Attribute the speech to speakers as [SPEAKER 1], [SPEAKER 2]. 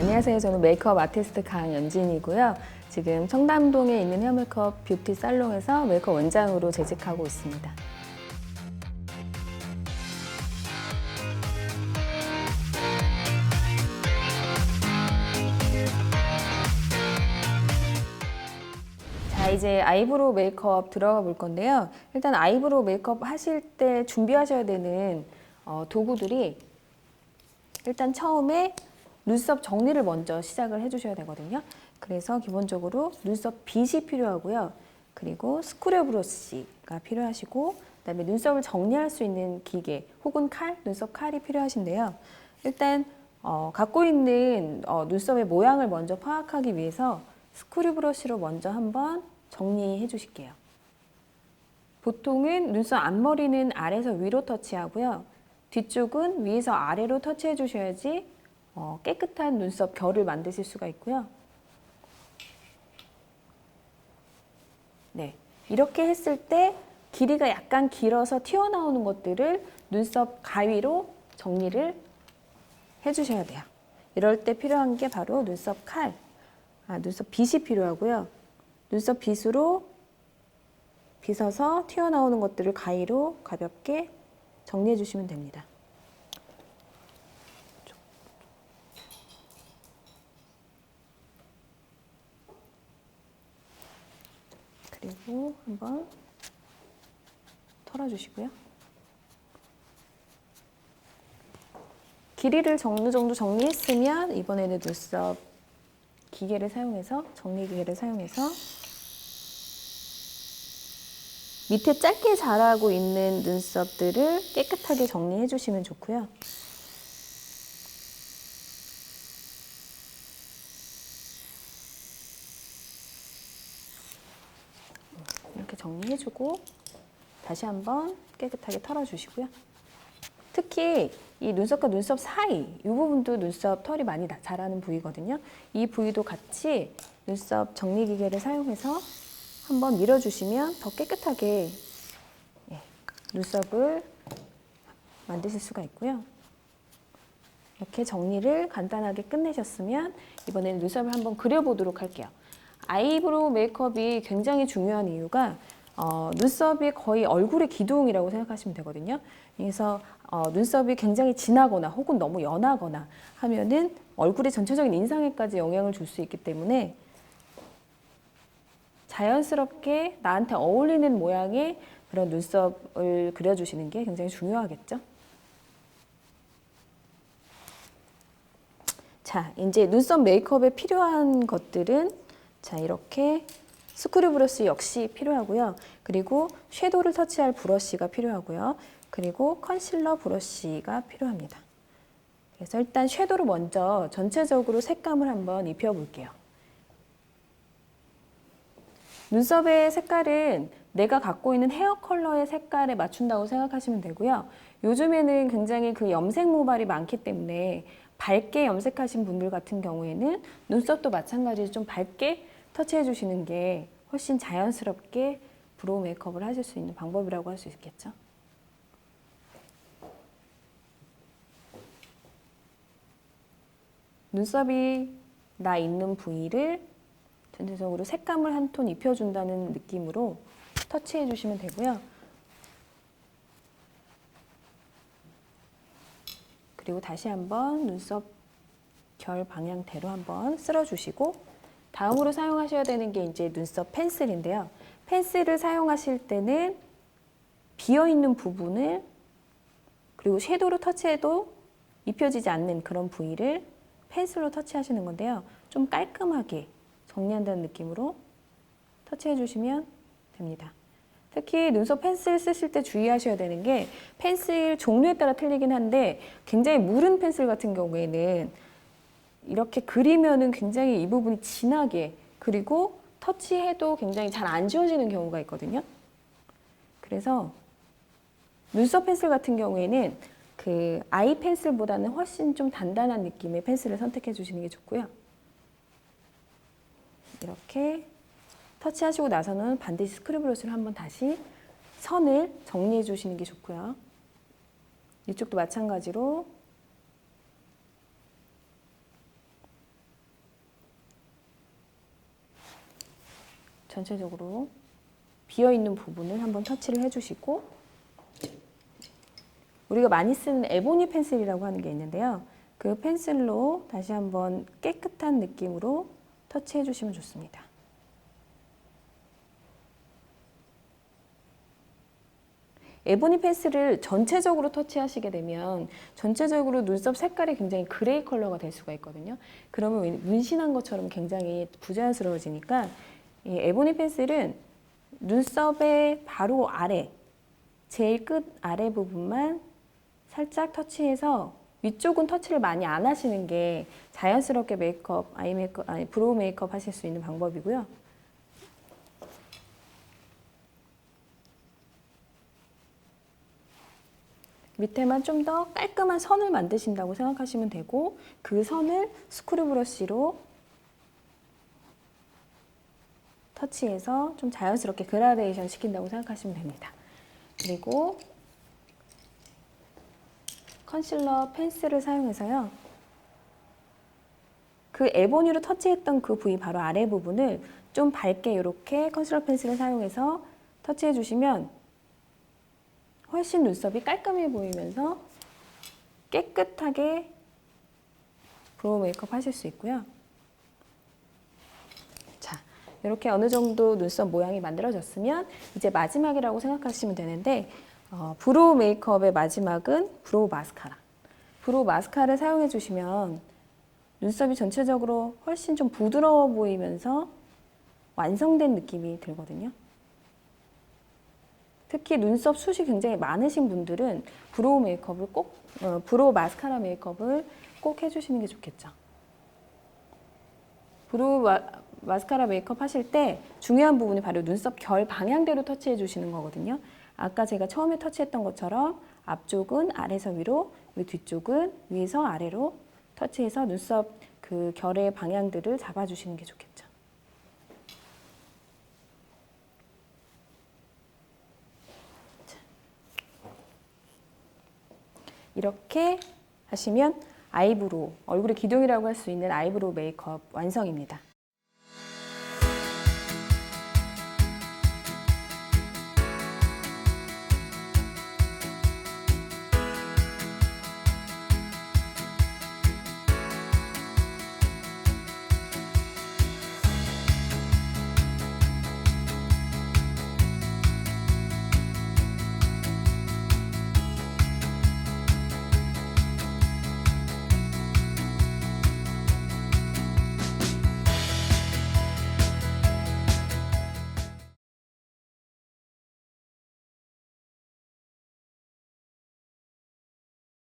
[SPEAKER 1] 안녕하세요. 저는 메이크업 아티스트 강연진이고요. 지금 청담동에 있는 헤어 메이크업 뷰티 살롱에서 메이크업 원장으로 재직하고 있습니다. 자, 이제 아이브로우 메이크업 들어가 볼 건데요. 일단 아이브로우 메이크업 하실 때 준비하셔야 되는 도구들이 일단 처음에 눈썹 정리를 먼저 시작을 해주셔야 되거든요. 그래서 기본적으로 눈썹 빗이 필요하고요. 그리고 스크류 브러쉬가 필요하시고, 그다음에 눈썹을 정리할 수 있는 기계 혹은 칼, 눈썹 칼이 필요하신데요. 일단 갖고 있는 눈썹의 모양을 먼저 파악하기 위해서 스크류 브러쉬로 먼저 한번 정리해 주실게요. 보통은 눈썹 앞머리는 아래에서 위로 터치하고요. 뒤쪽은 위에서 아래로 터치해 주셔야지 깨끗한 눈썹 결을 만드실 수가 있고요. 네, 이렇게 했을 때 길이가 약간 길어서 튀어나오는 것들을 눈썹 가위로 정리를 해주셔야 돼요. 이럴 때 필요한 게 바로 눈썹 칼, 눈썹 빗이 필요하고요. 눈썹 빗으로 빗어서 튀어나오는 것들을 가위로 가볍게 정리해 주시면 됩니다. 그리고 한번 털어주시고요. 길이를 어느 정도 정리했으면 이번에는 눈썹 기계를 사용해서, 정리 기계를 사용해서 밑에 짧게 자라고 있는 눈썹들을 깨끗하게 정리해 주시면 좋고요. 이렇게 정리해주고 다시 한번 깨끗하게 털어주시고요. 특히 이 눈썹과 눈썹 사이 이 부분도 눈썹 털이 많이 자라는 부위거든요. 이 부위도 같이 눈썹 정리 기계를 사용해서 한번 밀어주시면 더 깨끗하게 눈썹을 만드실 수가 있고요. 이렇게 정리를 간단하게 끝내셨으면 이번에는 눈썹을 한번 그려보도록 할게요. 아이브로우 메이크업이 굉장히 중요한 이유가 눈썹이 거의 얼굴의 기둥이라고 생각하시면 되거든요. 그래서 눈썹이 굉장히 진하거나 혹은 너무 연하거나 하면은 얼굴의 전체적인 인상에까지 영향을 줄 수 있기 때문에 자연스럽게 나한테 어울리는 모양의 그런 눈썹을 그려주시는 게 굉장히 중요하겠죠. 자, 이제 눈썹 메이크업에 필요한 것들은 자, 이렇게 스크류 브러쉬 역시 필요하고요. 그리고 섀도우를 터치할 브러쉬가 필요하고요. 그리고 컨실러 브러쉬가 필요합니다. 그래서 일단 섀도우를 먼저 전체적으로 색감을 한번 입혀볼게요. 눈썹의 색깔은 내가 갖고 있는 헤어 컬러의 색깔에 맞춘다고 생각하시면 되고요. 요즘에는 굉장히 그 염색 모발이 많기 때문에 밝게 염색하신 분들 같은 경우에는 눈썹도 마찬가지로 좀 밝게 터치해 주시는 게 훨씬 자연스럽게 브로우 메이크업을 하실 수 있는 방법이라고 할 수 있겠죠. 눈썹이 나 있는 부위를 전체적으로 색감을 한 톤 입혀준다는 느낌으로 터치해 주시면 되고요. 그리고 다시 한번 눈썹 결 방향대로 한번 쓸어주시고 다음으로 사용하셔야 되는 게 이제 눈썹 펜슬인데요. 펜슬을 사용하실 때는 비어있는 부분을 그리고 섀도우로 터치해도 입혀지지 않는 그런 부위를 펜슬로 터치하시는 건데요. 좀 깔끔하게 정리한다는 느낌으로 터치해 주시면 됩니다. 특히 눈썹 펜슬 쓰실 때 주의하셔야 되는 게 펜슬 종류에 따라 틀리긴 한데 굉장히 무른 펜슬 같은 경우에는 이렇게 그리면은 굉장히 이 부분이 진하게 그리고 터치해도 굉장히 잘 안 지워지는 경우가 있거든요. 그래서 눈썹 펜슬 같은 경우에는 그 아이 펜슬보다는 훨씬 좀 단단한 느낌의 펜슬을 선택해 주시는 게 좋고요. 이렇게 터치하시고 나서는 반드시 스크류 브러쉬로 한번 다시 선을 정리해 주시는 게 좋고요. 이쪽도 마찬가지로 전체적으로 비어있는 부분을 한번 터치를 해주시고, 우리가 많이 쓰는 에보니 펜슬이라고 하는 게 있는데요. 그 펜슬로 다시 한번 깨끗한 느낌으로 터치해 주시면 좋습니다. 에보니 펜슬을 전체적으로 터치하시게 되면 전체적으로 눈썹 색깔이 굉장히 그레이 컬러가 될 수가 있거든요. 그러면 문신한 것처럼 굉장히 부자연스러워지니까 이 에보니 펜슬은 눈썹의 바로 아래, 제일 끝 아래 부분만 살짝 터치해서 위쪽은 터치를 많이 안 하시는 게 자연스럽게 메이크업, 아이 메이크업, 아니 브로우 메이크업 하실 수 있는 방법이고요. 밑에만 좀 더 깔끔한 선을 만드신다고 생각하시면 되고, 그 선을 스크류 브러쉬로 터치해서 좀 자연스럽게 그라데이션 시킨다고 생각하시면 됩니다. 그리고 컨실러 펜슬을 사용해서요, 그 에보니로 터치했던 그 부위 바로 아래 부분을 좀 밝게 이렇게 컨실러 펜슬을 사용해서 터치해 주시면 훨씬 눈썹이 깔끔해 보이면서 깨끗하게 브로우 메이크업 하실 수 있고요. 자, 이렇게 어느 정도 눈썹 모양이 만들어졌으면 이제 마지막이라고 생각하시면 되는데, 브로우 메이크업의 마지막은 브로우 마스카라. 브로우 마스카라를 사용해 주시면 눈썹이 전체적으로 훨씬 좀 부드러워 보이면서 완성된 느낌이 들거든요. 특히 눈썹 숱이 굉장히 많으신 분들은 브로우 메이크업을 브로우 마스카라 메이크업을 꼭 해주시는 게 좋겠죠. 브로우 마스카라 메이크업 하실 때 중요한 부분이 바로 눈썹 결 방향대로 터치해 주시는 거거든요. 아까 제가 처음에 터치했던 것처럼 앞쪽은 아래에서 위로, 그리고 뒤쪽은 위에서 아래로 터치해서 눈썹 그 결의 방향들을 잡아주시는 게 좋겠죠. 이렇게 하시면 아이브로우, 얼굴의 기둥이라고 할 수 있는 아이브로우 메이크업 완성입니다.